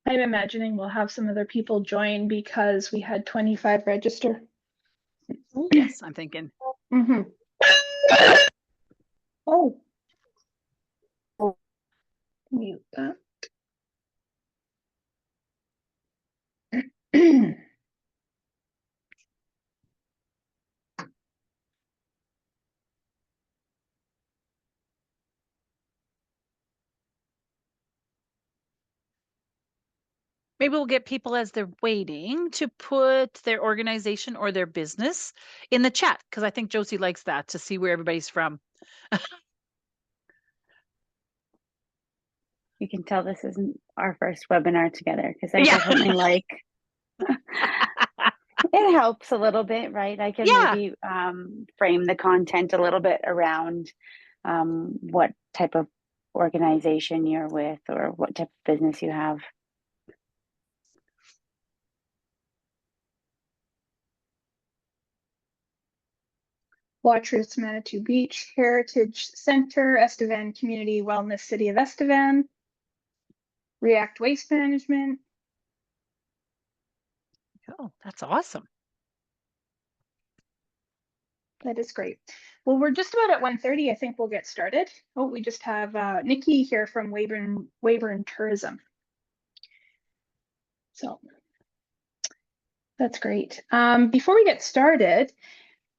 I'm imagining we'll have some other people join because we had 25 register. Yes, I'm thinking. Mm-hmm. Oh. Mute that. Maybe we'll get people as they're waiting to put their organization or their business in the chat, because I think Josie likes that, to see where everybody's from. You can tell this isn't our first webinar together, because I definitely like it helps a little bit, right? I can maybe frame the content a little bit around what type of organization you're with or what type of business you have. Watchers, Manitou Beach, Heritage Center, Estevan Community Wellness, City of Estevan, React Waste Management. Oh, that's awesome. That is great. Well, we're just about at 1:30. I think we'll get started. Oh, we just have Nikki here from Weyburn Tourism. So that's great. Before we get started,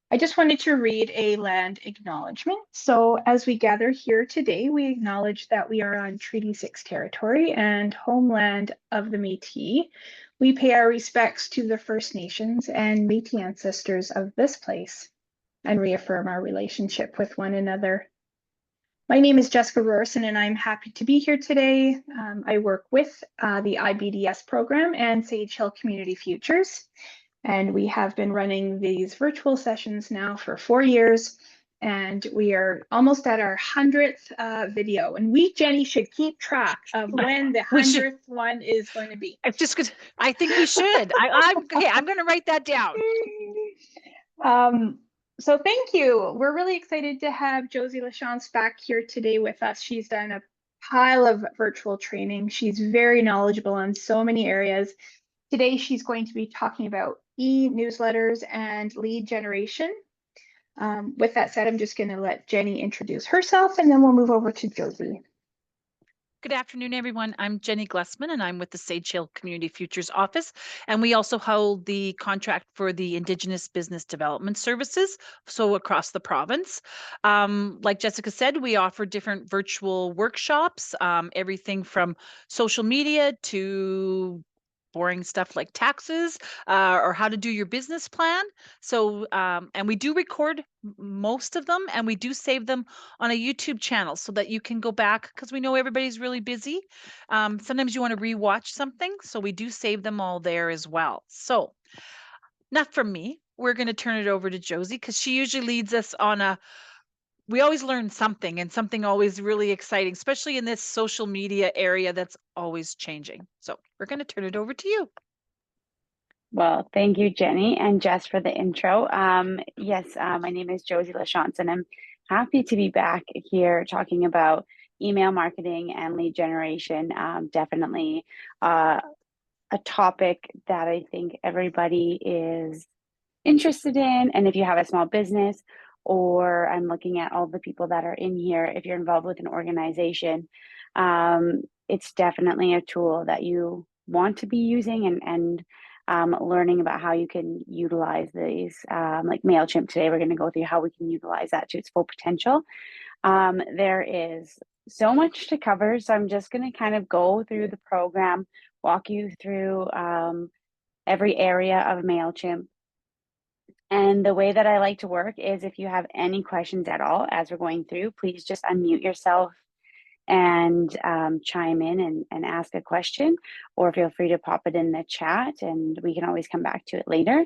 I just wanted to read a land acknowledgement. So as we gather here today, we acknowledge that we are on Treaty 6 territory and homeland of the Métis. We pay our respects to the First Nations and Métis ancestors of this place and reaffirm our relationship with one another. My name is Jessica Rorson, and I'm happy to be here today. I work with the IBDS program and Sage Hill Community Futures. And we have been running these virtual sessions now for 4 years, and we are almost at our 100th video. And we, Jenny, should keep track of when the 100th one is going to be. I think we should. I'm going to write that down. So thank you. We're really excited to have Josie LaChance back here today with us. She's done a pile of virtual training. She's very knowledgeable on so many areas. Today, she's going to be talking about e-newsletters and lead generation. With that said, I'm just going to let Jenny introduce herself, and then we'll move over to Josie. Good afternoon, everyone. I'm Jenny Glessman, and I'm with the Sage Hill Community Futures Office. And we also hold the contract for the Indigenous Business Development Services, so across the province. Like Jessica said, we offer different virtual workshops, everything from social media to boring stuff like taxes or how to do your business plan. So, and we do record most of them, and we do save them on a YouTube channel so that you can go back, because we know everybody's really busy. Sometimes you want to rewatch something, so we do save them all there as well. So, not from me. We're going to turn it over to Josie, because she usually leads us on we always learn something, and something always really exciting, especially in this social media area that's always changing. So we're going to turn it over to you. Well, thank you, Jenny and Jess, for the intro. Yes, my name is Josie LaChance, and I'm happy to be back here talking about email marketing and lead generation. Definitely a topic that I think everybody is interested in. And if you have a small business, or I'm looking at all the people that are in here, if you're involved with an organization, it's definitely a tool that you want to be using and learning about how you can utilize these. Like MailChimp today, we're going to go through how we can utilize that to its full potential. There is so much to cover, so I'm just going to kind of go through the program, walk you through every area of MailChimp. And the way that I like to work is, if you have any questions at all as we're going through, please just unmute yourself and chime in and ask a question, or feel free to pop it in the chat and we can always come back to it later.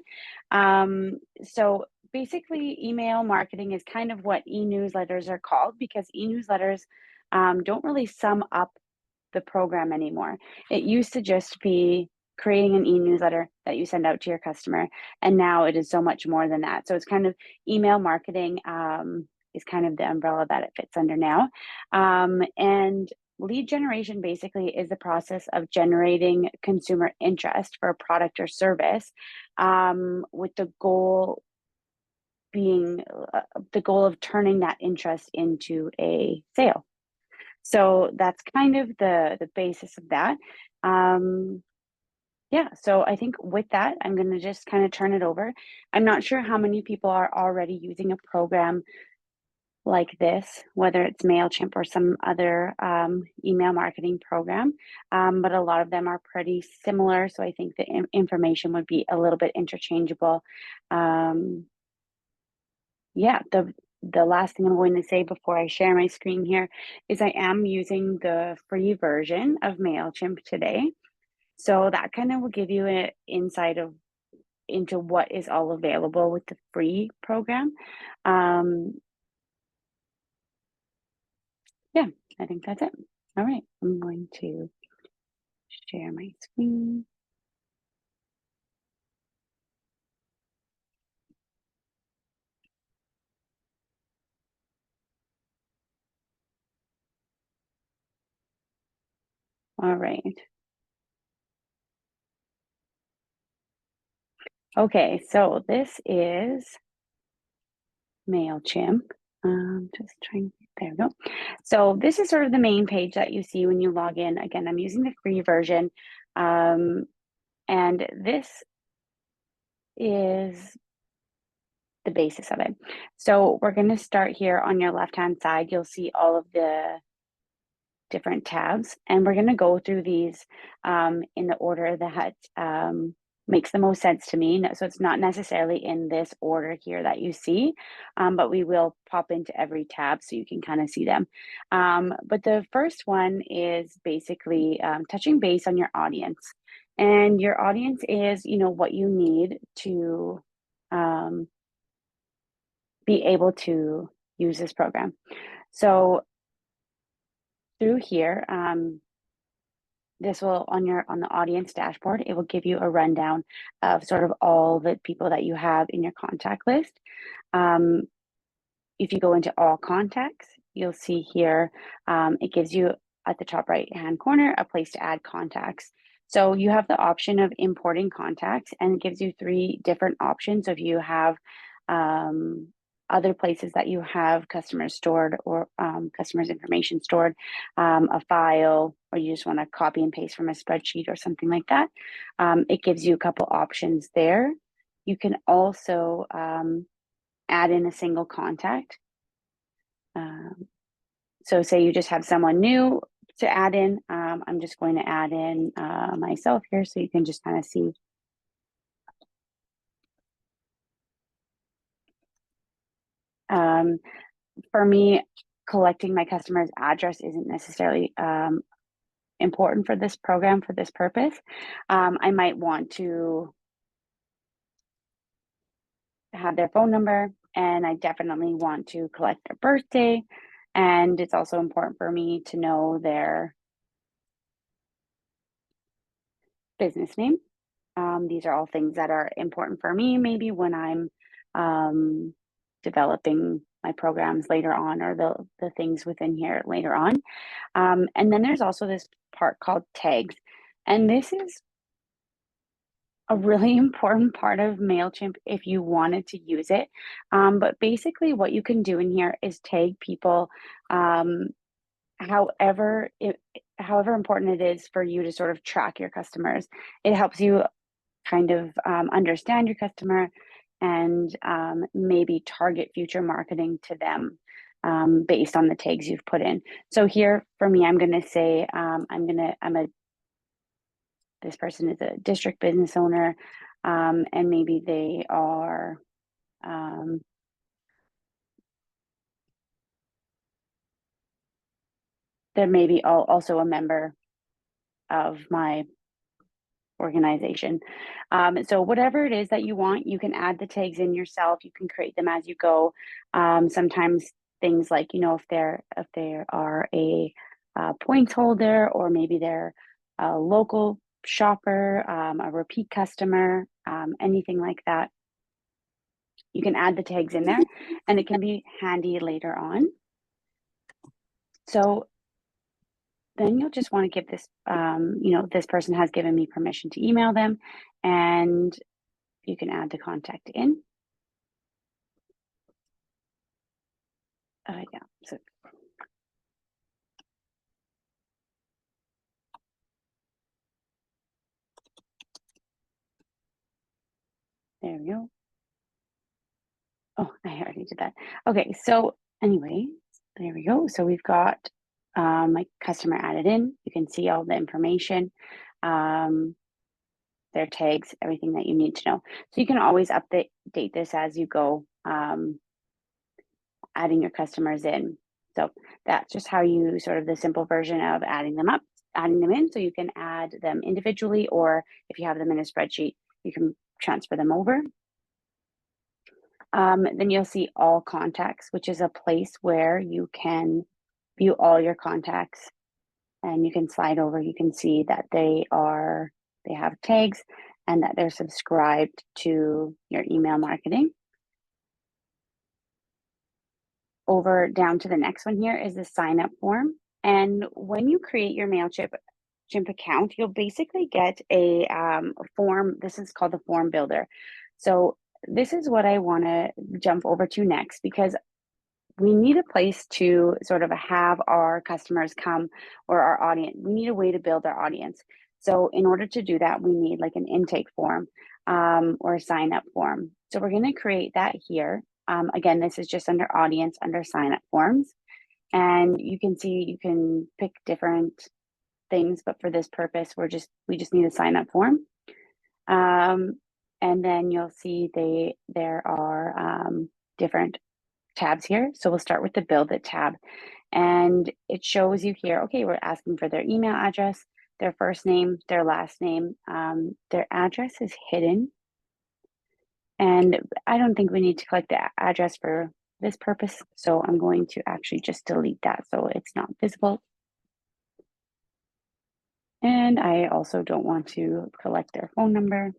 So basically, email marketing is kind of what e-newsletters are called, because e-newsletters don't really sum up the program anymore. It used to just be creating an e-newsletter that you send out to your customer, and now it is so much more than that. So it's kind of email marketing is kind of the umbrella that it fits under now. And lead generation basically is the process of generating consumer interest for a product or service, with the goal being the goal of turning that interest into a sale. So that's kind of the basis of that. Yeah, so I think with that, I'm going to just kind of turn it over. I'm not sure how many people are already using a program like this, whether it's MailChimp or some other email marketing program, but a lot of them are pretty similar. So I think the information would be a little bit interchangeable. Yeah, the last thing I'm going to say before I share my screen here is I am using the free version of MailChimp today. So that kind of will give you an insight into what is all available with the free program. Yeah, I think that's it. All right, I'm going to share my screen. All right. Okay, so this is MailChimp. Just trying, there we go. So this is sort of the main page that you see when you log in. Again, I'm using the free version. And this is the basis of it. So we're going to start here on your left-hand side. You'll see all of the different tabs, and we're going to go through these in the order that makes the most sense to me. So it's not necessarily in this order here that you see, but we will pop into every tab so you can kind of see them. But the first one is basically touching base on your audience. And your audience is, what you need to be able to use this program. So through here, this will on the audience dashboard, it will give you a rundown of sort of all the people that you have in your contact list. If you go into all contacts, you'll see here, it gives you at the top right hand corner a place to add contacts. So you have the option of importing contacts, and it gives you 3 different options. If you have other places that you have customers stored, or customers information stored, a file, or you just want to copy and paste from a spreadsheet or something like that, it gives you a couple options there. You can also add in a single contact. So say you just have someone new to add in. I'm just going to add in myself here so you can just kind of see. For me, collecting my customer's address isn't necessarily important for this program, for this purpose. I might want to have their phone number, and I definitely want to collect their birthday. And it's also important for me to know their business name. These are all things that are important for me, maybe when I'm developing my programs later on, or the things within here later on. And then there's also this part called tags. And this is a really important part of MailChimp if you wanted to use it. But basically what you can do in here is tag people however important it is for you to sort of track your customers. It helps you kind of understand your customer and maybe target future marketing to them based on the tags you've put in. So here for me, I'm going to say this person is a district business owner, and maybe they are they're maybe also a member of my organization. So whatever it is that you want, you can add the tags in yourself. You can create them as you go. Sometimes things like, if they are a points holder, or maybe they're a local shopper, a repeat customer, anything like that, you can add the tags in there, and it can be handy later on. So then you'll just want to give this, this person has given me permission to email them, and you can add the contact in. Yeah, so there we go. Oh, I already did that. Okay, so anyway, there we go. So we've got my customer added in. You can see all the information, their tags, everything that you need to know. So you can always update this as you go, adding your customers in. So that's just how you sort of the simple version of adding them in. So you can add them individually, or if you have them in a spreadsheet, you can transfer them over. Then you'll see all contacts, which is a place where you can view all your contacts, and you can slide over. You can see that they have tags and that they're subscribed to your email marketing. Over down to the next one here is the sign up form. And when you create your MailChimp account, you'll basically get a form. This is called the form builder. So this is what I want to jump over to next, because we need a place to sort of have our customers come, or our audience. We need a way to build our audience. So in order to do that, we need like an intake form or a sign up form. So we're going to create that here. Again, this is just under audience, under sign up forms. And you can see you can pick different things, but for this purpose, we just need a sign up form. And then you'll see there are different tabs here. So we'll start with the Build It tab, and it shows you here, okay, we're asking for their email address, their first name, their last name. Their address is hidden, and I don't think we need to collect the address for this purpose. So I'm going to actually just delete that so it's not visible. And I also don't want to collect their phone number,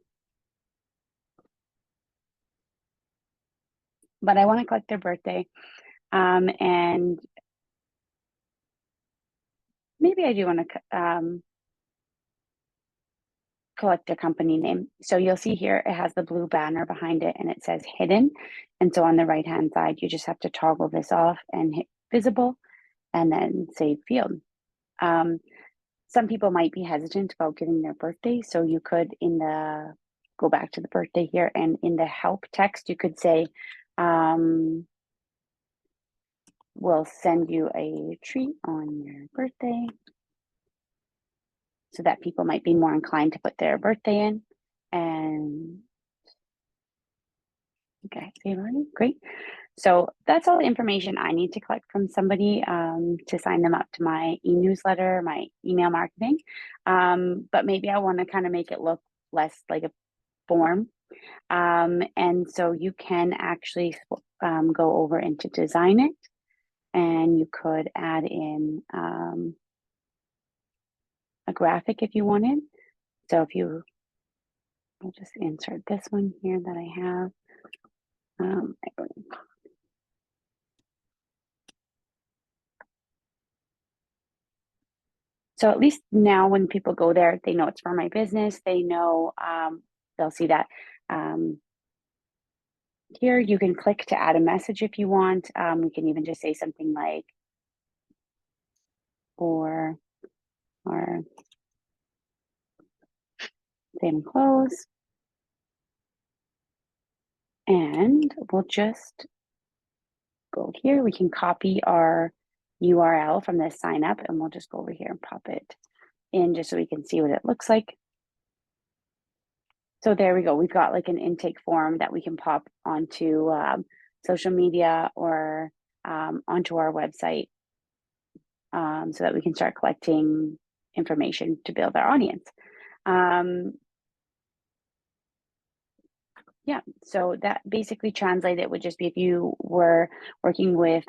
but I want to collect their birthday. And maybe I do want to collect their company name. So you'll see here, it has the blue banner behind it and it says hidden. And so on the right-hand side, you just have to toggle this off and hit visible and then save field. Some people might be hesitant about giving their birthday. So you could go back to the birthday here, and in the help text, you could say, we'll send you a treat on your birthday, so that people might be more inclined to put their birthday in. And okay, great. So that's all the information I need to collect from somebody to sign them up to my e-newsletter, my email marketing. But maybe I want to kind of make it look less like a form. And so you can actually go over into design it, and you could add in a graphic if you wanted. So I'll just insert this one here that I have. So at least now when people go there, they know it's for my business. They know, they'll see that. Here you can click to add a message if you want. We can even just say something like, for our same clothes. And we'll just go here. We can copy our URL from this sign up, and we'll just go over here and pop it in just so we can see what it looks like. So there we go. We've got like an intake form that we can pop onto social media or onto our website so that we can start collecting information to build our audience. Yeah, so that basically translated would just be if you were working with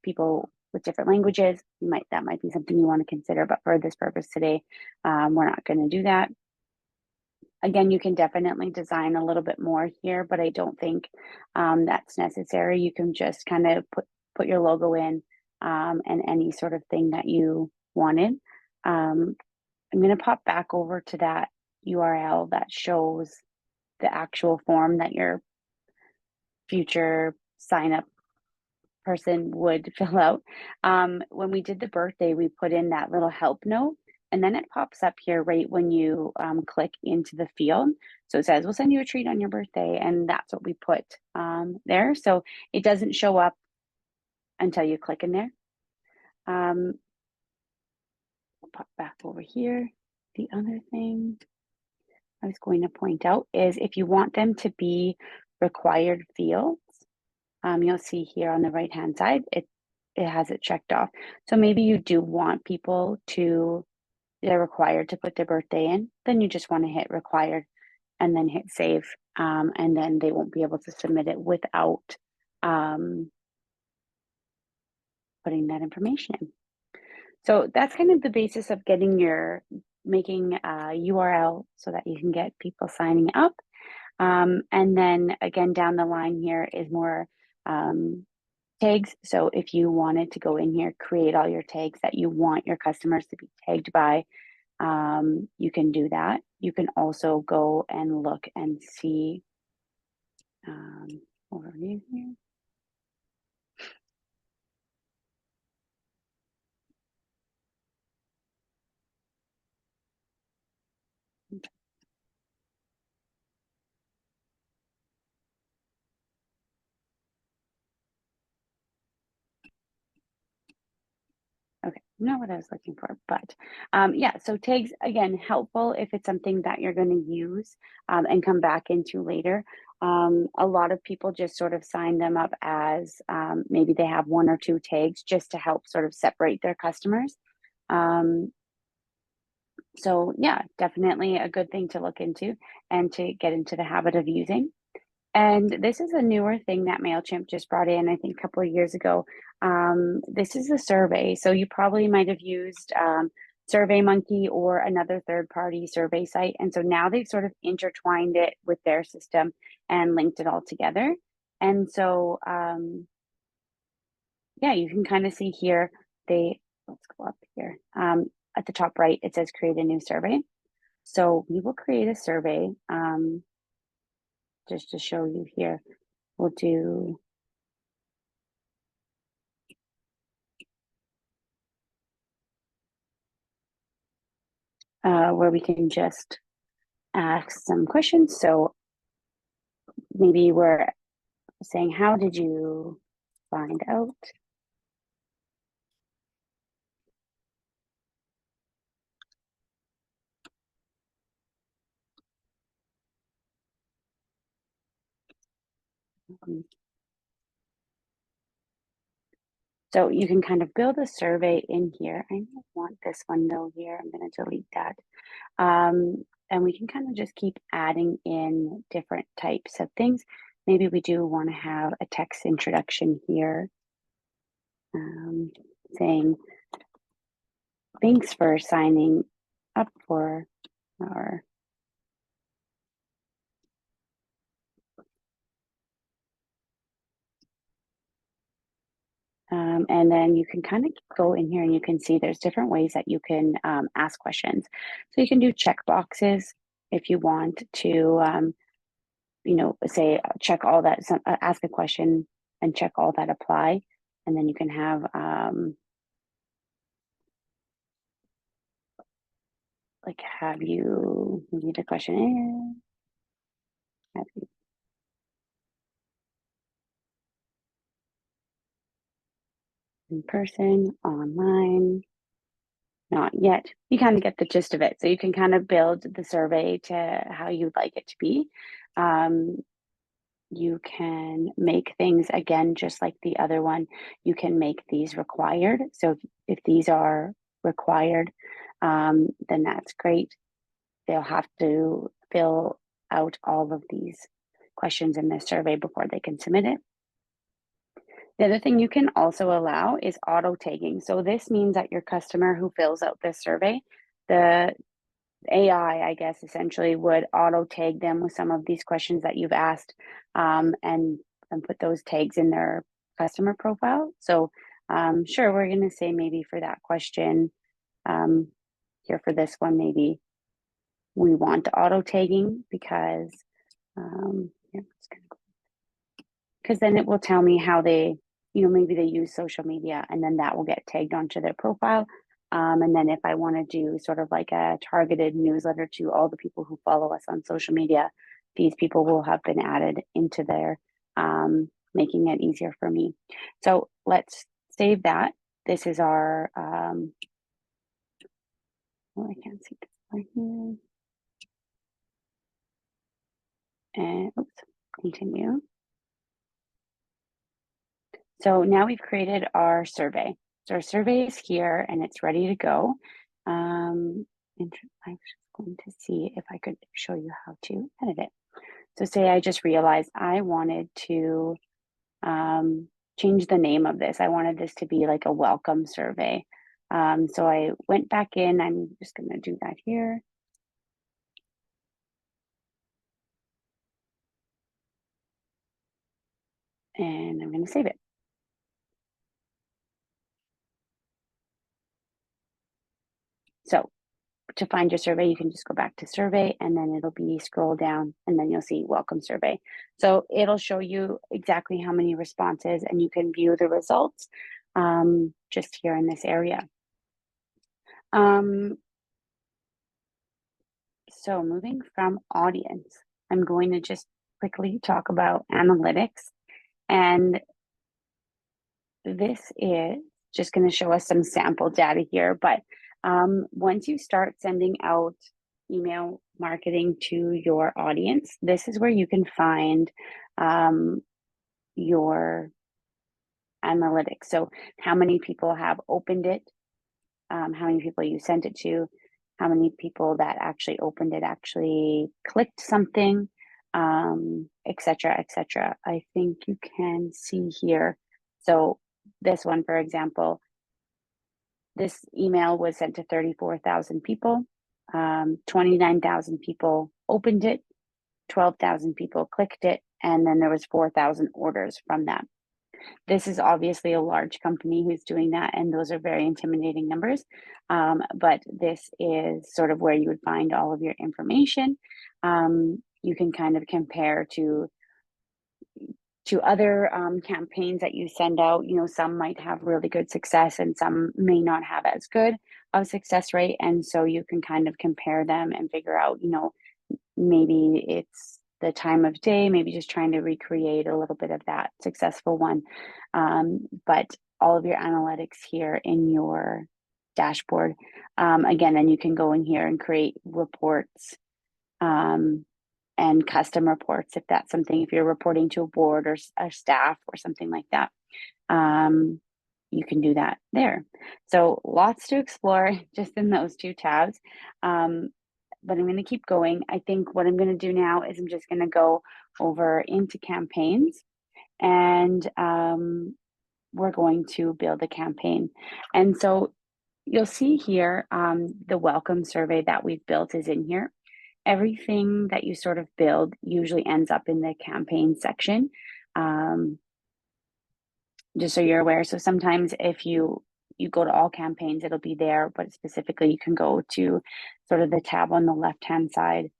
people with different languages, that might be something you want to consider. But for this purpose today, we're not going to do that. Again, you can definitely design a little bit more here, but I don't think that's necessary. You can just kind of put your logo in and any sort of thing that you wanted. I'm going to pop back over to that URL that shows the actual form that your future sign up person would fill out. When we did the birthday, we put in that little help note, and then it pops up here right when you click into the field. So it says, we'll send you a treat on your birthday, and that's what we put there. So it doesn't show up until you click in there. I'll pop back over here. The other thing I was going to point out is if you want them to be required fields, you'll see here on the right hand side, it has it checked off. So maybe you do want people to, they're required to put their birthday in, then you just want to hit required and then hit save. And then they won't be able to submit it without putting that information in. So that's kind of the basis of making a URL so that you can get people signing up. And then again, down the line here is more tags. So if you wanted to go in here, create all your tags that you want your customers to be tagged by, you can do that. You can also go and look and see overview here. Okay, not what I was looking for, but yeah, so tags, again, helpful if it's something that you're going to use and come back into later. A lot of people just sort of sign them up as maybe they have 1 or 2 tags just to help sort of separate their customers. So yeah, definitely a good thing to look into and to get into the habit of using. And this is a newer thing that MailChimp just brought in, I think a couple of years ago. This is a survey. So you probably might have used SurveyMonkey or another third-party survey site. And so now they've sort of intertwined it with their system and linked it all together. And so, yeah, you can kind of see here, let's go up here. At the top right, it says create a new survey. So we will create a survey just to show you here. We'll do where we can just ask some questions. So maybe we're saying, how did you find out? So you can kind of build a survey in here. I don't want this one though here. I'm going to delete that. And we can kind of just keep adding in different types of things. Maybe we do want to have a text introduction here saying, thanks for signing up for our and then you can kind of go in here and you can see there's different ways that you can ask questions. So you can do check boxes if you want to, you know, say check all that, ask a question and check all that apply. And then you can have like, have you, maybe the question is, have you in person, online, not yet. You kind of get the gist of it. So you can kind of build the survey to how you'd like it to be. You can make things, again, just like the other one, you can make these required. So if these are required, then that's great. They'll have to fill out all of these questions in this survey before they can submit it. The other thing you can also allow is auto tagging. So this means that your customer who fills out this survey, the AI, I guess, essentially would auto tag them with some of these questions that you've asked and put those tags in their customer profile. So sure, we're going to say maybe for that question, here for this one, maybe we want auto tagging because because then it will tell me how they, maybe they use social media, and then that will get tagged onto their profile. And then if I want to do sort of like a targeted newsletter to all the people who follow us on social media, these people will have been added into there, making it easier for me. So let's save that. This is our, I can't see this right here. And oops, continue. So now we've created our survey. So our survey is here and it's ready to go. And I was just going to see if I could show you how to edit it. So say I just realized I wanted to change the name of this. I wanted this to be like a welcome survey. So I went back in. I'm just going to do that here. And I'm going to save it. So to find your survey, you can just go back to survey and then it'll be scroll down and then you'll see welcome survey. So it'll show you exactly how many responses and you can view the results just here in this area. So moving from audience, I'm going to just quickly talk about analytics. And this is just going to show us some sample data here. But once you start sending out email marketing to your audience, this is where you can find your analytics. So how many people have opened it, how many people you sent it to, how many people that actually opened it actually clicked something, etc., etc. I think you can see here. So this one, for example, this email was sent to 34,000 people. 29,000 people opened it, 12,000 people clicked it, and then there was 4,000 orders from that. This is obviously a large company who's doing that, and those are very intimidating numbers. But this is sort of where you would find all of your information. You can kind of compare to other campaigns that you send out. Some might have really good success and some may not have as good of success rate. And so you can kind of compare them and figure out, maybe it's the time of day, maybe just trying to recreate a little bit of that successful one. But all of your analytics here in your dashboard. Again, then you can go in here and create reports and custom reports if that's something, if you're reporting to a board or a staff or something like that. You can do that there. So lots to explore just in those two tabs. But I'm going to keep going. I think what I'm going to do now is I'm just going to go over into campaigns and we're going to build a campaign. And so you'll see here the welcome survey that we've built is in here. Everything that you sort of build usually ends up in the campaign section, just so you're aware. So sometimes if you go to all campaigns, it'll be there, but specifically you can go to sort of the tab on the left-hand side.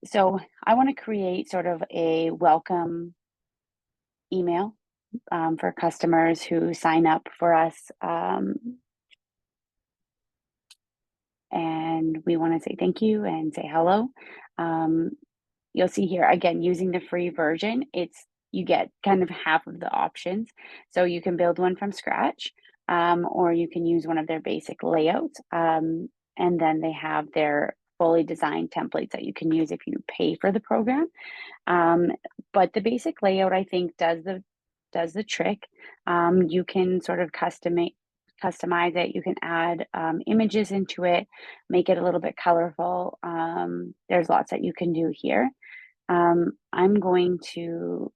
So I want to create sort of a welcome email for customers who sign up for us. And we want to say thank you and say hello. You'll see here, again, using the free version, you get kind of half of the options. So you can build one from scratch, or you can use one of their basic layouts. And then they have their fully designed templates that you can use if you pay for the program. But the basic layout, I think, does the trick. You can sort of customize it. You can add images into it, make it a little bit colorful. There's lots that you can do here. I'm going to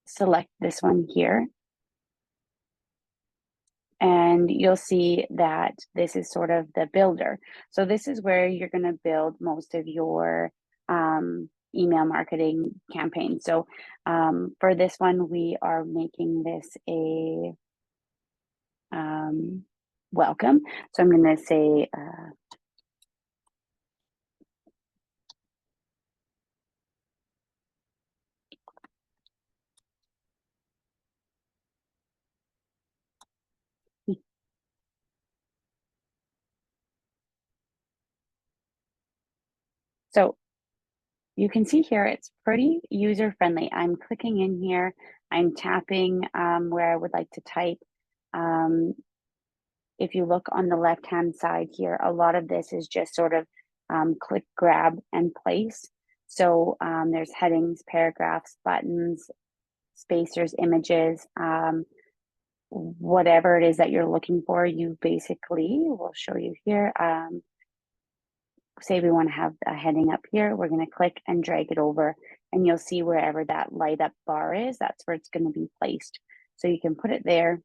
select this one here. And you'll see that this is sort of the builder. So this is where you're going to build most of your email marketing campaign. So for this one, we are making this welcome. So I'm going to say, so you can see here, it's pretty user friendly. I'm clicking in here, I'm tapping where I would like to type. If you look on the left-hand side here, a lot of this is just sort of click, grab, and place. So there's headings, paragraphs, buttons, spacers, images, whatever it is that you're looking for, you basically, we'll show you here. Say we want to have a heading up here, we're going to click and drag it over, and you'll see wherever that light up bar is, that's where it's going to be placed. So you can put it there.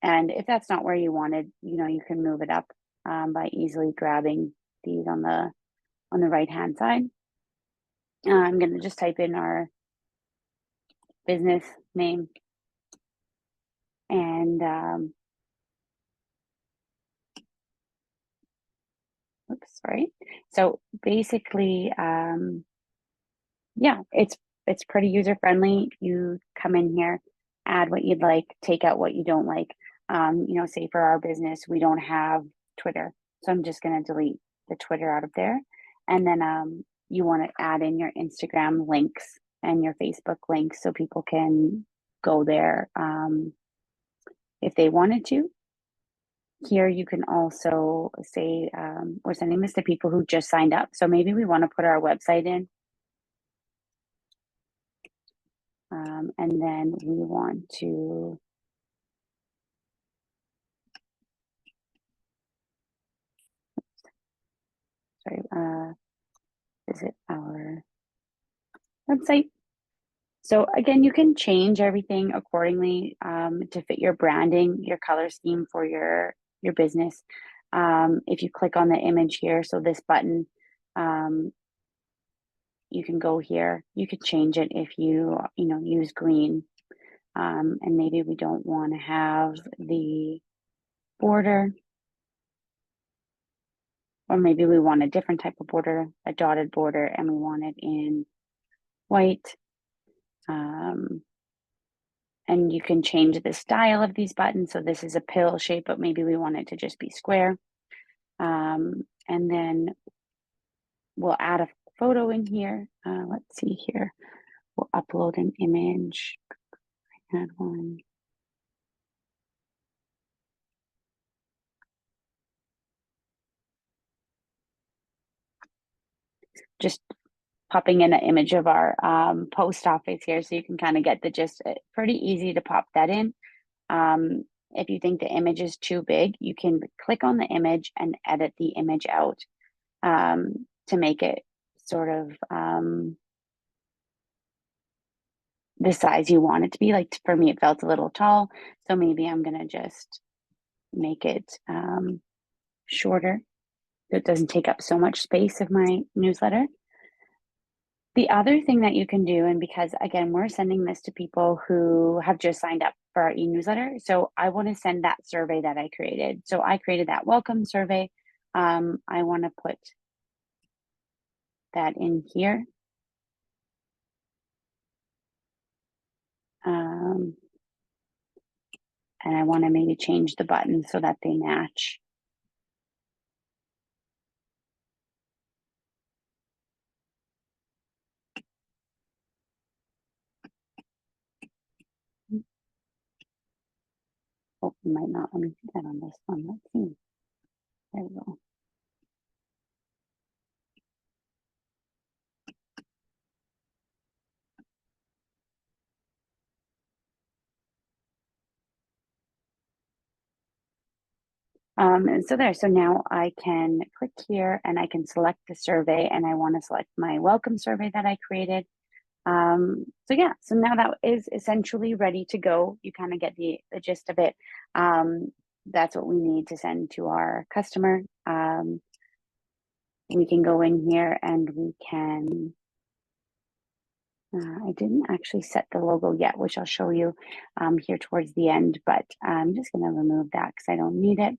And if that's not where you wanted, you can move it up by easily grabbing these on the right hand side. I'm going to just type in our business name and oops, sorry. So basically, yeah, it's pretty user friendly. You come in here, add what you'd like, take out what you don't like. Say for our business, we don't have Twitter, so I'm just going to delete the Twitter out of there. And then you want to add in your Instagram links and your Facebook links so people can go there if they wanted to. Here you can also say we're sending this to people who just signed up. So maybe we want to put our website in. And then we want to visit our website. So again, you can change everything accordingly to fit your branding, your color scheme for your business. If you click on the image here, so this button, you can go here. You could change it if you use green, and maybe we don't want to have the border, or maybe we want a different type of border, a dotted border, and we want it in white. And you can change the style of these buttons. So this is a pill shape, but maybe we want it to just be square. And then we'll add a photo in here. Let's see here. We'll upload an image. Add one. Just popping in an image of our post office here so you can kind of get the gist. Pretty easy to pop that in. If you think the image is too big, you can click on the image and edit the image out to make it sort of the size you want it to be. Like for me, it felt a little tall, so maybe I'm gonna just make it shorter so it doesn't take up so much space of my newsletter. The other thing that you can do, and because again, we're sending this to people who have just signed up for our e-newsletter, so I want to send that survey that I created. So I created that welcome survey. I want to put that in here. And I want to maybe change the button so that they match. Oh, you might not let me do that on this one. Let's see. There we go. And so there, so now I can click here and I can select the survey, and I want to select my welcome survey that I created. So yeah, so now that is essentially ready to go. You kind of get the gist of it. That's what we need to send to our customer. We can go in here and we can, I didn't actually set the logo yet, which I'll show you here towards the end, but I'm just going to remove that because I don't need it.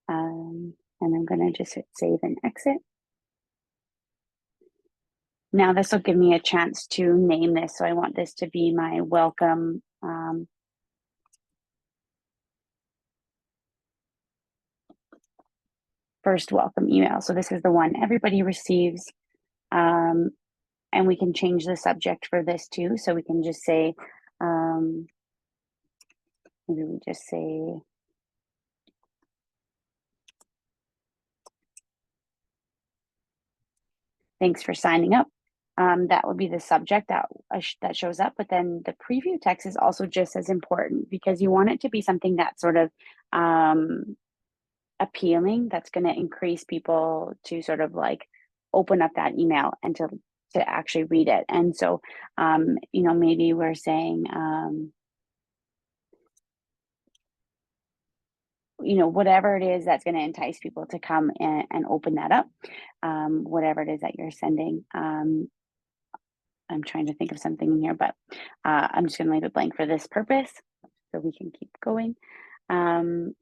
And I'm going to just hit save and exit. Now this will give me a chance to name this. So I want this to be my welcome first welcome email. So this is the one everybody receives. And we can change the subject for this too. So we can just say, maybe we just say, thanks for signing up. That would be the subject that shows up, but then the preview text is also just as important because you want it to be something that's sort of appealing, that's going to increase people to sort of like open up that email and to actually read it. And so, you know, maybe we're saying, you know, whatever it is that's going to entice people to come and open that up, whatever it is that you're sending. I'm trying to think of something in here, but I'm just going to leave it blank for this purpose so we can keep going. And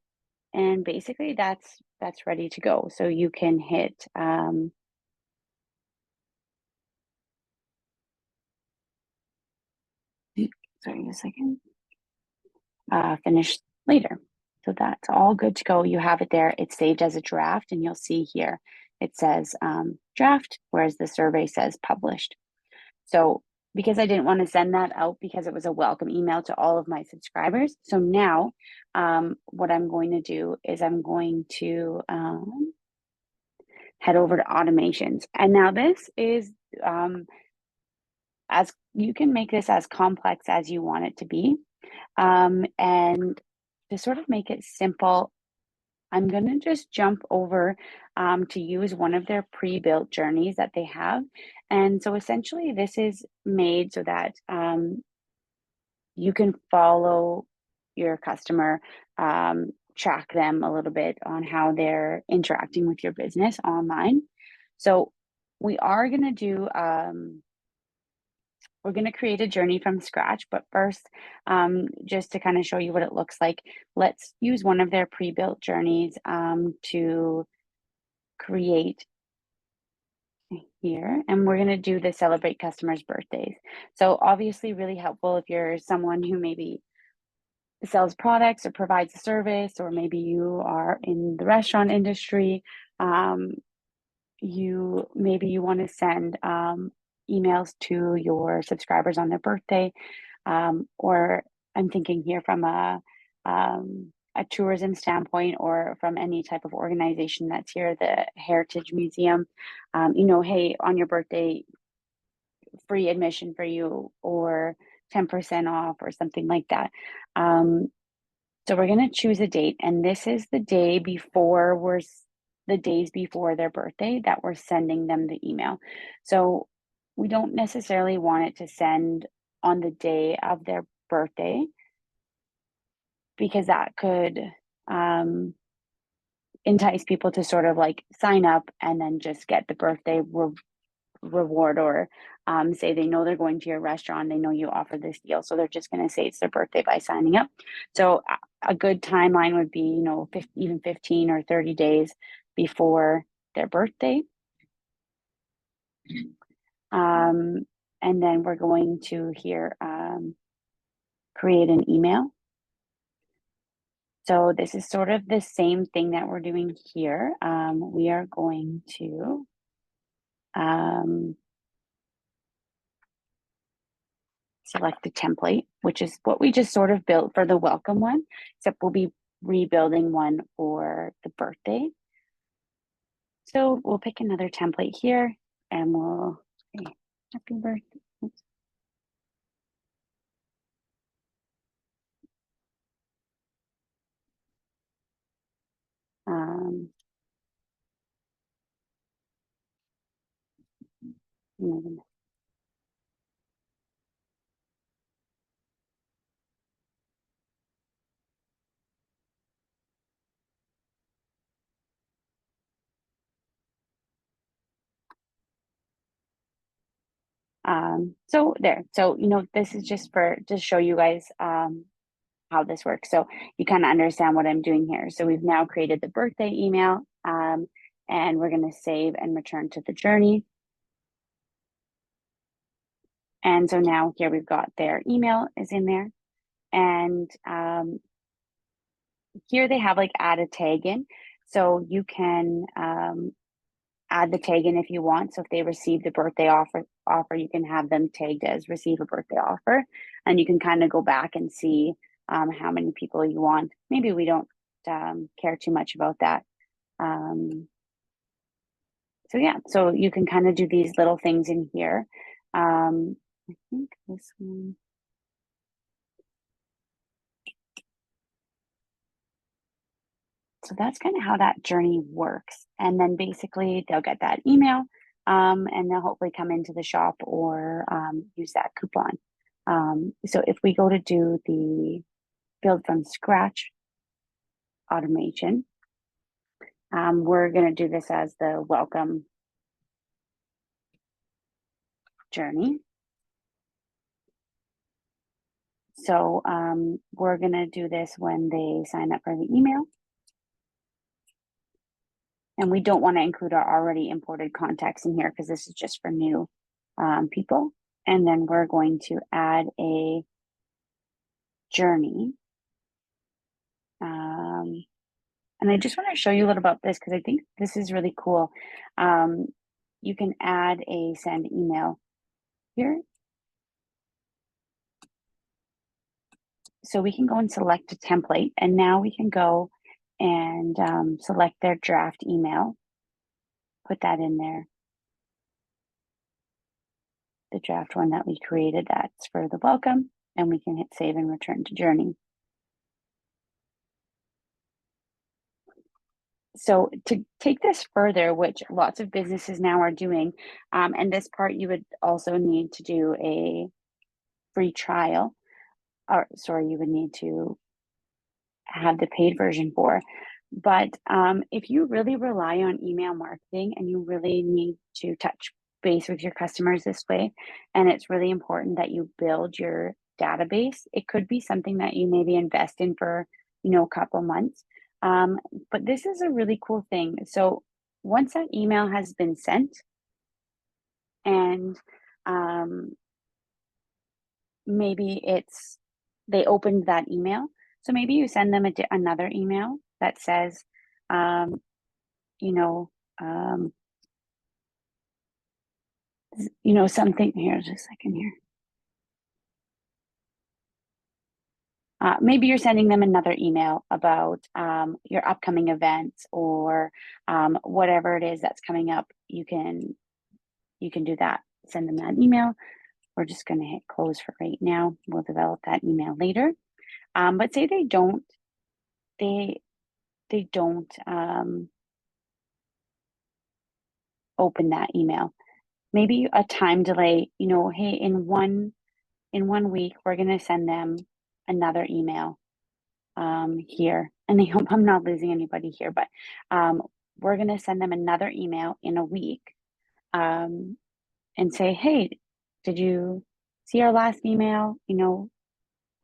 basically that's ready to go. So you can hit sorry, a second. Finish later. So that's all good to go. You have it there. It's saved as a draft, and you'll see here it says draft, whereas the survey says published. So because I didn't want to send that out because it was a welcome email to all of my subscribers. So now what I'm going to do is I'm going to head over to automations. And now this is as you can make this as complex as you want it to be. And to sort of make it simple, I'm going to just jump over to use one of their pre-built journeys that they have. And so essentially this is made so that you can follow your customer, track them a little bit on how they're interacting with your business online. So we are going to do we're going to create a journey from scratch, but first, just to kind of show you what it looks like, let's use one of their pre-built journeys to create here. And we're going to do the celebrate customers' birthdays. So obviously really helpful if you're someone who maybe sells products or provides a service, or maybe you are in the restaurant industry. You want to send emails to your subscribers on their birthday, or I'm thinking here from a tourism standpoint, or from any type of organization that's here, the Heritage Museum. You know, hey, on your birthday, free admission for you, or 10% off, or something like that. So we're going to choose a date, and this is the day before the days before their birthday that we're sending them the email. So we don't necessarily want it to send on the day of their birthday, because that could entice people to sort of like sign up and then just get the birthday reward, or say they know they're going to your restaurant, they know you offer this deal, so they're just going to say it's their birthday by signing up. So a good timeline would be, you know, even 15 or 30 days before their birthday. And then we're going to here create an email. So this is sort of the same thing that we're doing here. We are going to select the template, which is what we just sort of built for the welcome one, except we'll be rebuilding one for the birthday. So we'll pick another template here, and we'll say happy birthday. Oops. So there, so, you know, this is just to show you guys how this works. So you kind of understand what I'm doing here. So we've now created the birthday email, and we're going to save and return to the journey. And so now here we've got their email is in there. And here they have like add a tag in. So you can add the tag in if you want. So if they receive the birthday offer, you can have them tagged as receive a birthday offer. And you can kind of go back and see how many people you want. Maybe we don't care too much about that. So yeah, so you can kind of do these little things in here. I think this one. So that's kind of how that journey works. And then basically they'll get that email and they'll hopefully come into the shop or use that coupon. So if we go to do the build from scratch automation, we're going to do this as the welcome journey. So we're going to do this when they sign up for the email. And we don't want to include our already imported contacts in here because this is just for new people. And then we're going to add a journey. And I just want to show you a little about this because I think this is really cool. You can add a send email here. So we can go and select a template, and now we can go and select their draft email, put that in there. The draft one that we created, that's for the welcome, and we can hit save and return to journey. So to take this further, which lots of businesses now are doing, and this part you would also need to do a free trial, or sorry, you would need to have the paid version for. But if you really rely on email marketing and you really need to touch base with your customers this way, and it's really important that you build your database, it could be something that you maybe invest in for, a couple months. But this is a really cool thing. So once that email has been sent and maybe they opened that email. So maybe you send them another email that says, something. Here's a second here. Maybe you're sending them another email about your upcoming events or whatever it is that's coming up. You can do that. Send them that email. We're just going to hit close for right now. We'll develop that email later. But say they don't open that email. Maybe a time delay, hey, in one week, we're going to send them another email here. And I hope I'm not losing anybody here, but we're going to send them another email in a week and say, hey, did you see our last email?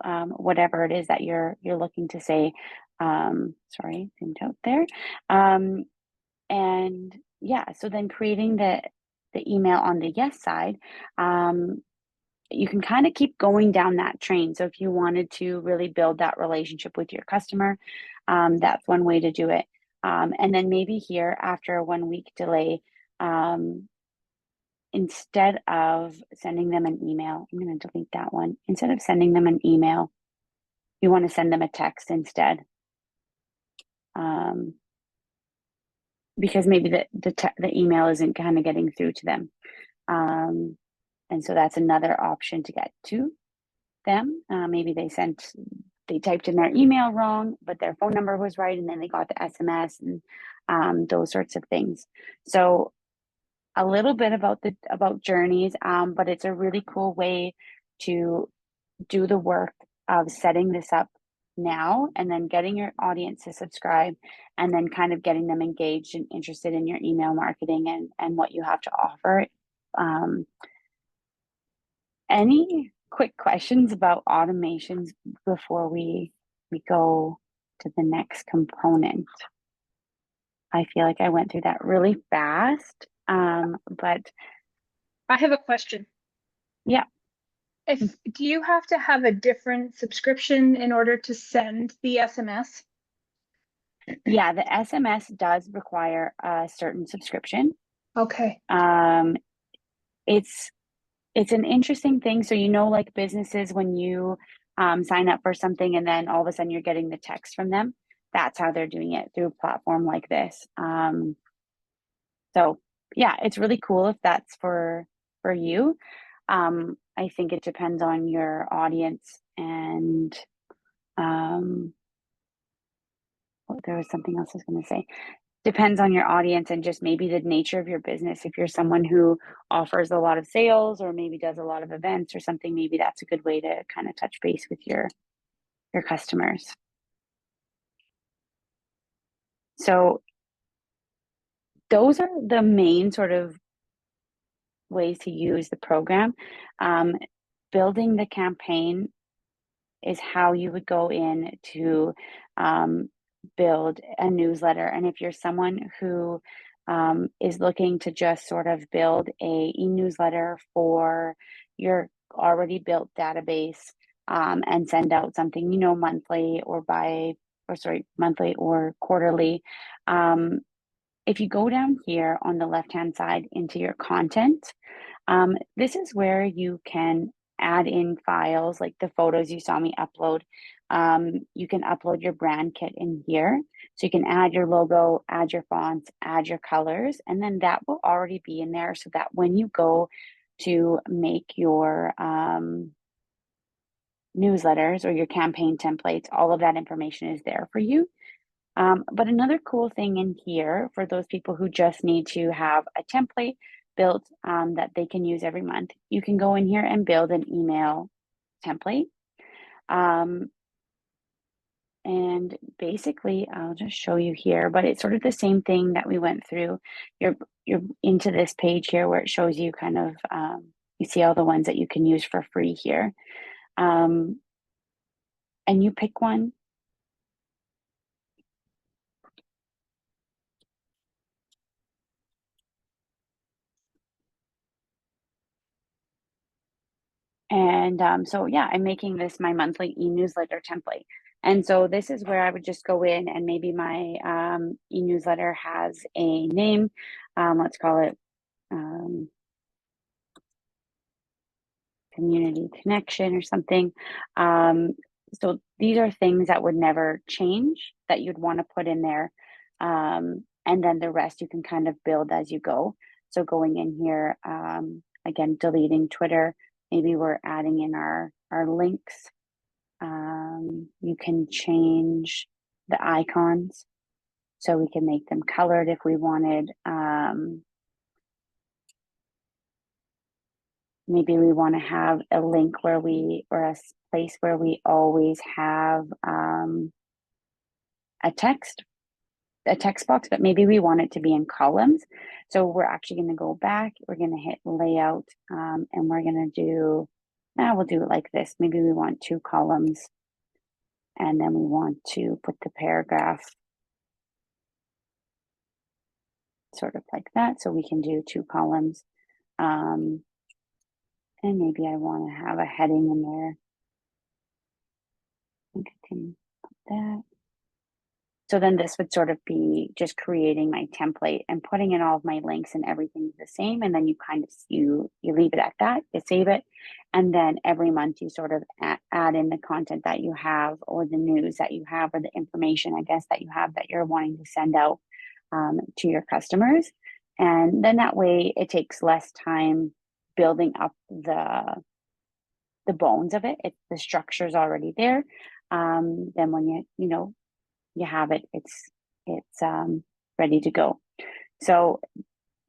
Whatever it is that you're looking to say. Sorry, zoomed out there. And yeah, so then creating the email on the yes side, you can kind of keep going down that train. So if you wanted to really build that relationship with your customer, that's one way to do it. And then maybe here after a 1 week delay, instead of sending them an email, I'm going to delete that one. Instead of sending them an email, you want to send them a text instead. Because maybe the email isn't kind of getting through to them. And so that's another option to get to them. Maybe they typed in their email wrong, but their phone number was right, and then they got the SMS and those sorts of things. So a little bit about journeys, but it's a really cool way to do the work of setting this up now and then getting your audience to subscribe and then kind of getting them engaged and interested in your email marketing and what you have to offer. Any quick questions about automations before we we go to the next component. I feel like I went through that really fast, but I have a question. yeah. Do you have to have a different subscription in order to send the SMS? Yeah, the SMS does require a certain subscription. Okay. It's an interesting thing. So, like businesses, when you sign up for something and then all of a sudden you're getting the text from them, that's how they're doing it, through a platform like this. So yeah, it's really cool if that's for you. I think it depends on your audience, and there was something else I was going to say. Depends on your audience and just maybe the nature of your business. If you're someone who offers a lot of sales or maybe does a lot of events or something, maybe that's a good way to kind of touch base with your customers. So those are the main sort of ways to use the program. Building the campaign is how you would go in to build a newsletter. And if you're someone who is looking to just sort of build a e-newsletter for your already built database, and send out something, monthly or quarterly. If you go down here on the left-hand side into your content, this is where you can add in files like the photos you saw me upload. You can upload your brand kit in here. So you can add your logo, add your fonts, add your colors, and then that will already be in there so that when you go to make your newsletters or your campaign templates, all of that information is there for you. But another cool thing in here for those people who just need to have a template built that they can use every month, you can go in here and build an email template. And basically, I'll just show you here, but it's sort of the same thing that we went through. You're into this page here where it shows you kind of, you see all the ones that you can use for free here. And you pick one. And so, yeah, I'm making this my monthly e-newsletter template. And so this is where I would just go in and maybe my e-newsletter has a name. Let's call it community connection or something. So these are things that would never change that you'd want to put in there. And then the rest you can kind of build as you go. So going in here, again, deleting Twitter, maybe we're adding in our links. You can change the icons so we can make them colored if we wanted. Maybe we want to have a link or a place where we always have a text box, but maybe we want it to be in columns. So we're actually going to go back, we're going to hit layout, and we're going to do, we'll do it like this. Maybe we want 2 columns, and then we want to put the paragraph sort of like that. So we can do 2 columns. And maybe I want to have a heading in there. I think I can put that. So then this would sort of be just creating my template and putting in all of my links and everything the same. And then you kind of, you leave it at that, you save it. And then every month you sort of add in the content that you have, or the news that you have, or the information, I guess, that you have that you're wanting to send out to your customers. And then that way it takes less time building up the bones of it. The structure's already there. Then when you have it, it's ready to go. So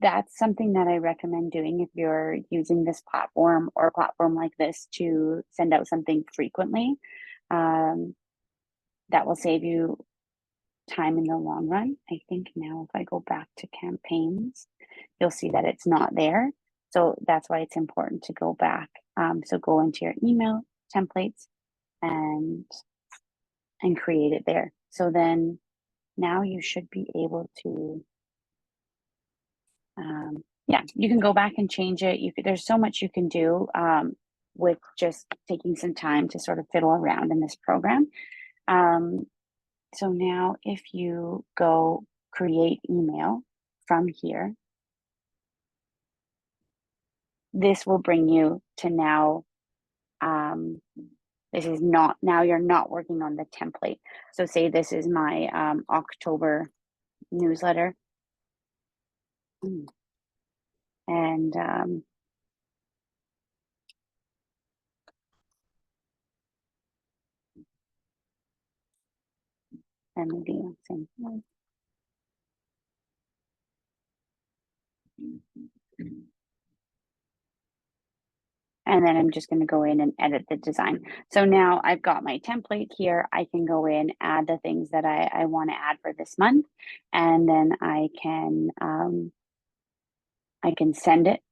that's something that I recommend doing if you're using this platform or a platform like this to send out something frequently. That will save you time in the long run. I think now if I go back to campaigns, you'll see that it's not there. So that's why it's important to go back. So go into your email templates and and create it there. So then now you should be able to, yeah, you can go back and change it. There's so much you can do with just taking some time to sort of fiddle around in this program. So now if you go create email from here, this will bring you to now. This is not, now you're not working on the template. So say this is my October newsletter. And maybe same. And then I'm just going to go in and edit the design. So now I've got my template here. I can go in, add the things that I want to add for this month, and then I can send it.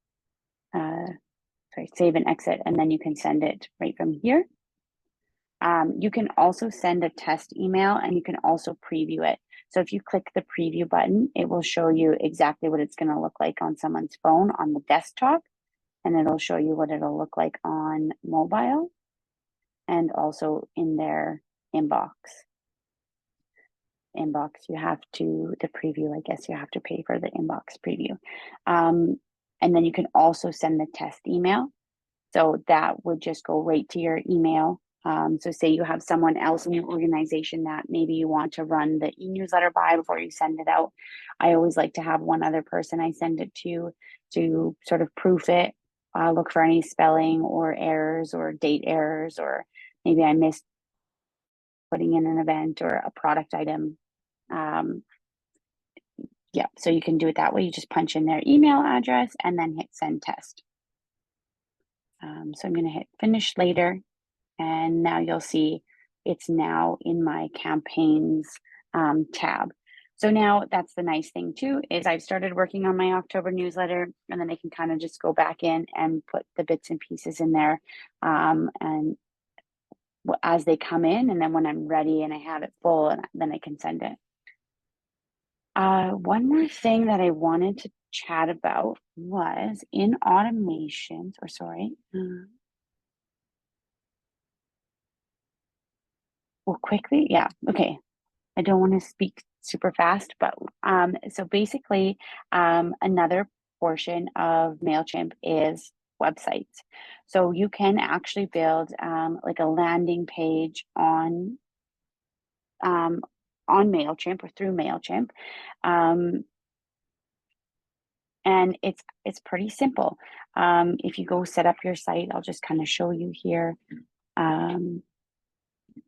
Sorry, save and exit, and then you can send it right from here. You can also send a test email, and you can also preview it. So if you click the preview button, it will show you exactly what it's going to look like on someone's phone on the desktop. And it'll show you what it'll look like on mobile and also in their inbox. You have to, the preview, I guess you have to pay for the inbox preview. And then you can also send the test email. So that would just go right to your email. So say you have someone else in your organization that maybe you want to run the e-newsletter by before you send it out. I always like to have one other person I send it to sort of proof it, look for any spelling or errors or date errors, or maybe I missed putting in an event or a product item. Yeah, so you can do it that way. You just punch in their email address and then hit send test. So I'm going to hit finish later. And now you'll see it's now in my campaigns tab. So now that's the nice thing too, is I've started working on my October newsletter, and then I can kind of just go back in and put the bits and pieces in there and as they come in, and then when I'm ready and I have it full, and then I can send it. One more thing that I wanted to chat about was in automations, or sorry. Well, quickly, yeah, okay. I don't want to speak super fast, but so basically, another portion of MailChimp is websites. So you can actually build like a landing page on MailChimp or through MailChimp. And it's pretty simple. If you go set up your site, I'll just kind of show you here.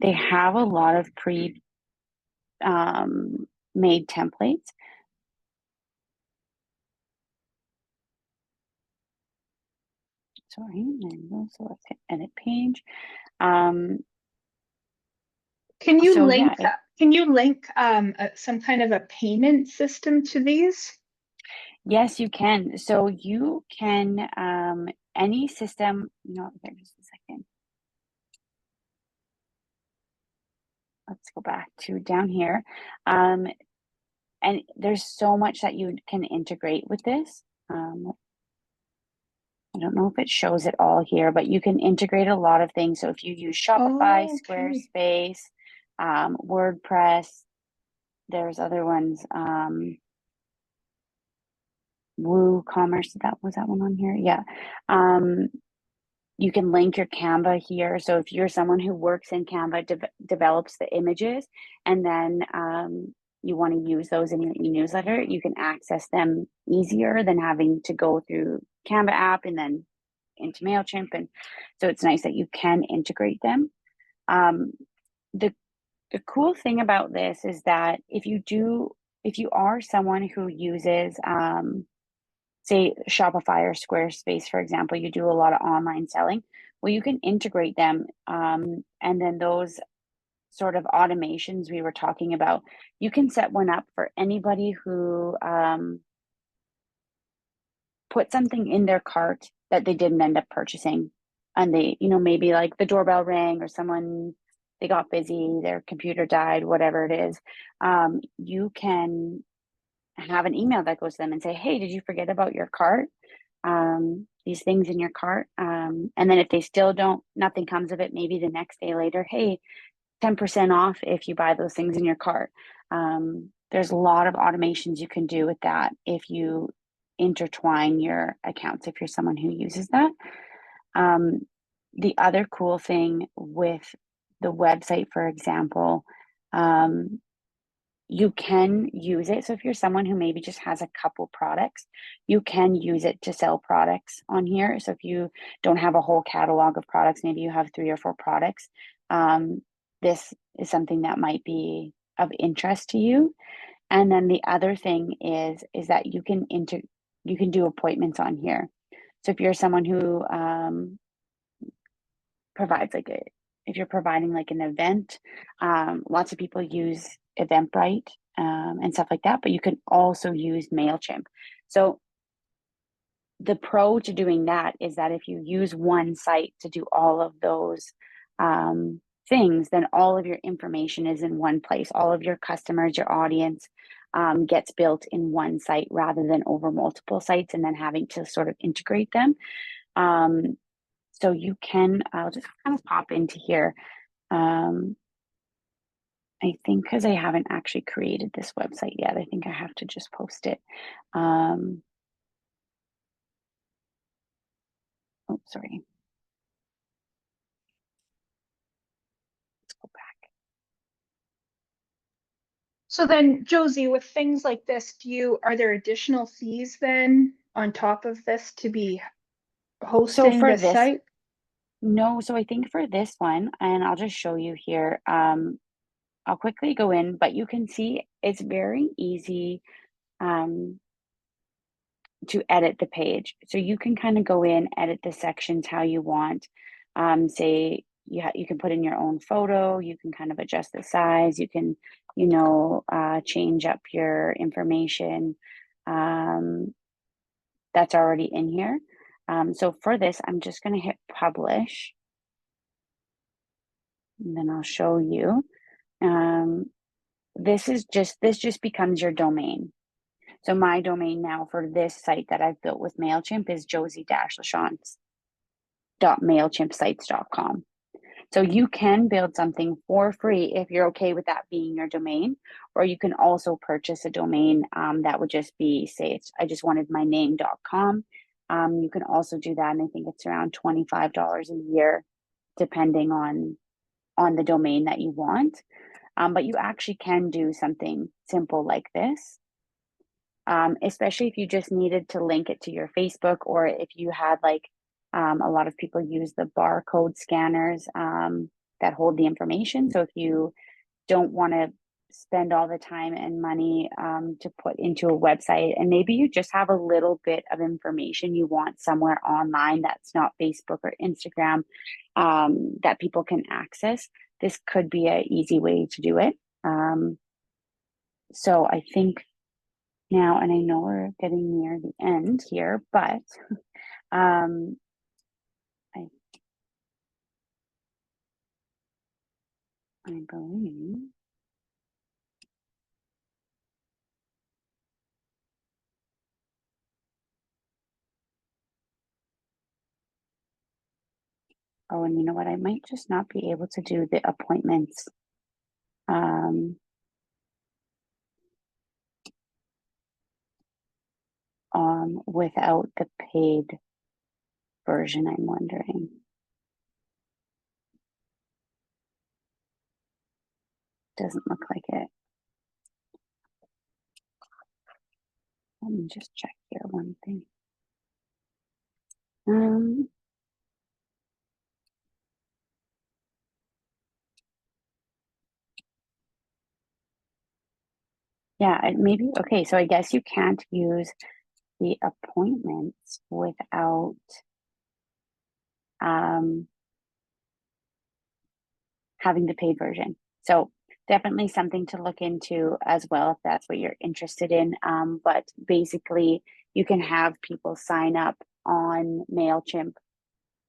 They have a lot of made templates. Sorry, there you go. So let's hit edit page. Can you So, link yeah, some kind of a payment system to these? yes, you can. So you can any system, here, just a second. Let's go back to down here. And there's so much that you can integrate with this. I don't know if it shows it all here, but you can integrate a lot of things. So if you use Shopify, Oh, okay. Squarespace, WordPress, there's other ones. WooCommerce, was that one on here? Yeah. You can link your Canva here. So if you're someone who works in Canva, develops the images, and then you want to use those in your e-newsletter, you can access them easier than having to go through Canva app and then into MailChimp. And so it's nice that you can integrate them. The cool thing about this is that if you are someone who uses say Shopify or Squarespace, for example, you do a lot of online selling, well, you can integrate them. And then those sort of automations we were talking about, you can set one up for anybody who put something in their cart that they didn't end up purchasing. And they, maybe like the doorbell rang or someone they got busy, their computer died, whatever it is, you can have an email that goes to them and say, hey, did you forget about your cart? These things in your cart. And then if they still don't, nothing comes of it, maybe the next day later, hey, 10% off if you buy those things in your cart. There's a lot of automations you can do with that if you intertwine your accounts, if you're someone who uses that. The other cool thing with the website, for example, you can use it. So if you're someone who maybe just has a couple products, you can use it to sell products on here. So if you don't have a whole catalog of products, maybe you have 3 or 4 products, this is something that might be of interest to you. And then the other thing is that you can do appointments on here. So if you're someone who provides if you're providing like an event, lots of people use Eventbrite and stuff like that, but you can also use MailChimp. So the pro to doing that is that if you use one site to do all of those things, then all of your information is in one place. All of your customers, your audience gets built in one site rather than over multiple sites and then having to sort of integrate them. So you can, I'll just kind of pop into here. I think because I haven't actually created this website yet, I think I have to just post it. Oh, sorry. Let's go back. So then, Josie, with things like this, are there additional fees then on top of this to be hosting for this this, site? no, so I think for this one, and I'll just show you here, I'll quickly go in, but you can see it's very easy to edit the page. So you can kind of go in, edit the sections how you want. Say you can put in your own photo, you can kind of adjust the size, you can, change up your information that's already in here. So for this, I'm just going to hit publish. And then I'll show you. This just becomes your domain. So my domain now for this site that I've built with MailChimp is josie-lachance.mailchimpsites.com. So you can build something for free if you're okay with that being your domain, or you can also purchase a domain that would just be, say, I just wanted my name.com. You can also do that, and I think it's around $25 a year, depending on the domain that you want. But you actually can do something simple like this, especially if you just needed to link it to your Facebook, or if you had a lot of people use the barcode scanners that hold the information. So if you don't want to spend all the time and money to put into a website, and maybe you just have a little bit of information you want somewhere online that's not Facebook or Instagram that people can access, this could be an easy way to do it. So I think now, and I know we're getting near the end here, but I believe oh, and you know what? I might just not be able to do the appointments without the paid version, I'm wondering. Doesn't look like it. Let me just check here one thing. Yeah, maybe, okay, so I guess you can't use the appointments without having the paid version. So definitely something to look into as well if that's what you're interested in. But basically, you can have people sign up on MailChimp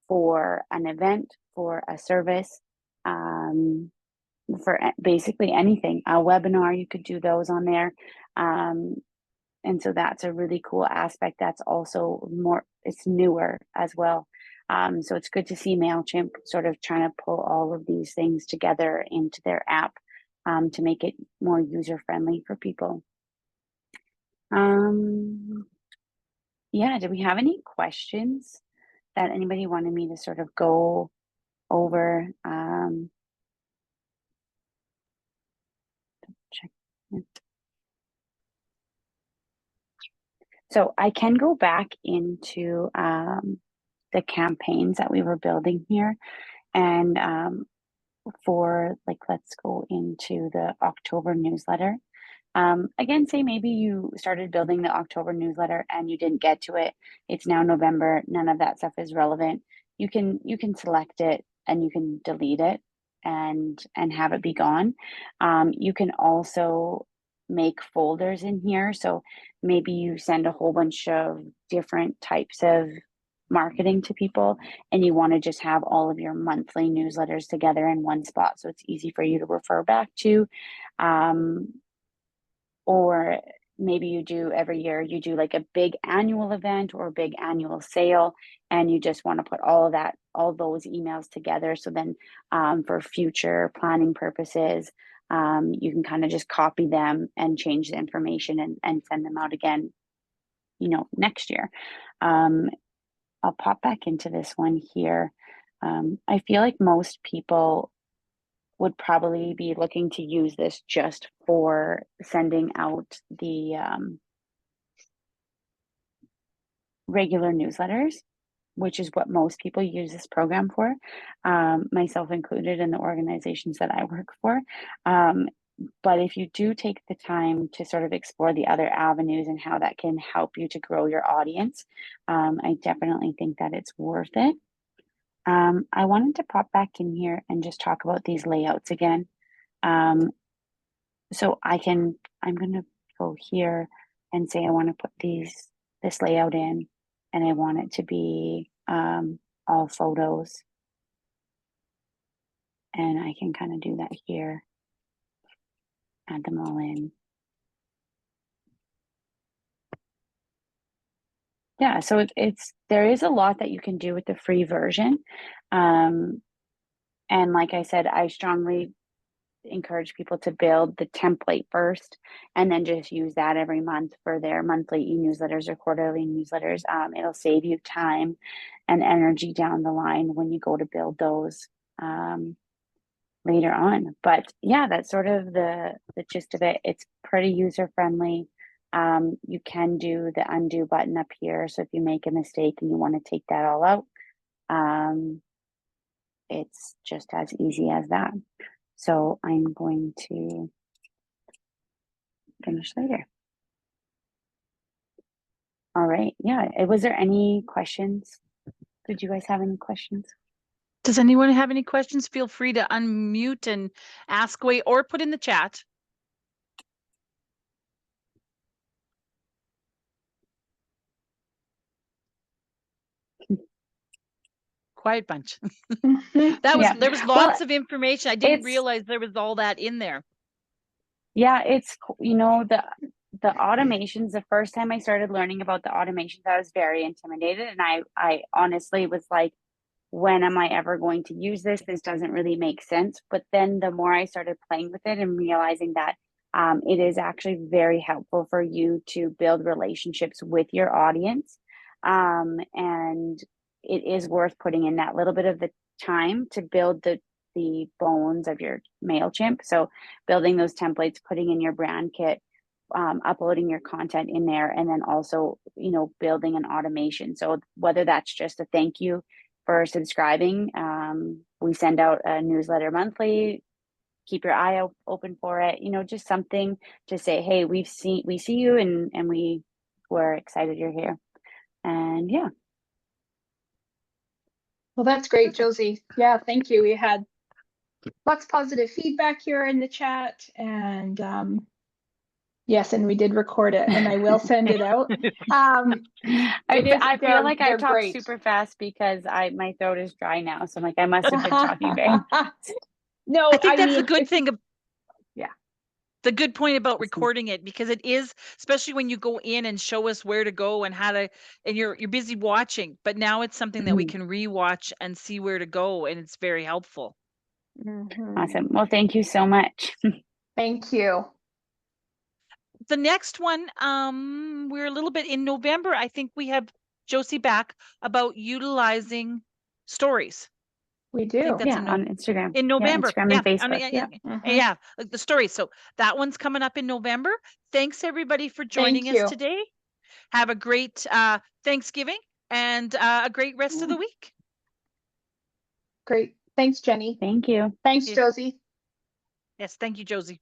for an event, for a service, for basically anything. A webinar, you could do those on there. And so that's a really cool aspect. That's also it's newer as well. So it's good to see MailChimp sort of trying to pull all of these things together into their app to make it more user-friendly for people. Yeah, do we have any questions that anybody wanted me to sort of go over? Check. So I can go back into the campaigns that we were building here, and for like, let's go into the October newsletter. Again, say maybe you started building the October newsletter and you didn't get to it. It's now November. None of that stuff is relevant. You can select it and you can delete it and have it be gone. You can also make folders in here. So maybe you send a whole bunch of different types of marketing to people and you want to just have all of your monthly newsletters together in one spot so it's easy for you to refer back to. Or maybe you do every year, you do like a big annual event or a big annual sale, and you just want to put all those emails together. So then for future planning purposes, you can kind of just copy them and change the information and send them out again, next year. I'll pop back into this one here. I feel like most people would probably be looking to use this just for sending out the regular newsletters, which is what most people use this program for, myself included in the organizations that I work for. But if you do take the time to sort of explore the other avenues and how that can help you to grow your audience, I definitely think that it's worth it. I wanted to pop back in here and just talk about these layouts again. So I'm going to go here and say I want to put this layout in, and I want it to be all photos. And I can kind of do that here, add them all in. Yeah, so there is a lot that you can do with the free version. And like I said, I strongly encourage people to build the template first and then just use that every month for their monthly e-newsletters or quarterly newsletters. It'll save you time and energy down the line when you go to build those later on. But yeah, that's sort of the gist of it. It's pretty user friendly. You can do the undo button up here. So if you make a mistake and you want to take that all out, it's just as easy as that. So I'm going to finish later. All right. Yeah. Was there any questions? Did you guys have any questions? Does anyone have any questions? Feel free to unmute and ask away or put in the chat. Quiet bunch. There was lots of information. I didn't realize there was all that in there. Yeah, it's, the automations, the first time I started learning about the automations, I was very intimidated. And I honestly was like, when am I ever going to use this? This doesn't really make sense. But then the more I started playing with it and realizing that it is actually very helpful for you to build relationships with your audience. And it is worth putting in that little bit of the time to build the bones of your MailChimp. So building those templates, putting in your brand kit, uploading your content in there, and then also, building an automation. So whether that's just a thank you for subscribing, we send out a newsletter monthly, keep your eye open for it, just something to say, hey, we see you and we're excited you're here. And yeah. Well, that's great, Josie. Yeah, thank you. We had lots of positive feedback here in the chat, and yes, and we did record it, and I will send it out. I feel like I talk super fast because my throat is dry now, so I'm like, I must have been talking very fast. No, I think that's the mean, good thing. Yeah. The good point about Awesome. recording it, because it is, especially when you go in and show us where to go and how to, and you're busy watching, but now it's something that we can rewatch and see where to go, and it's very helpful. Awesome. Well, thank you so much. Thank you. The next one, we're a little bit in November. I think we have Josie back about utilizing stories. We I think do. that's Yeah, on Instagram. in November. Yeah, Instagram and I mean, Facebook. Yeah. yeah, like the stories. So that one's coming up in November. Thanks everybody for joining Thank us you. today. Have a great Thanksgiving and a great rest of the week. Great. Thanks, Jenny. Thank you. Thanks, Yeah. Josie. Yes, thank you, Josie.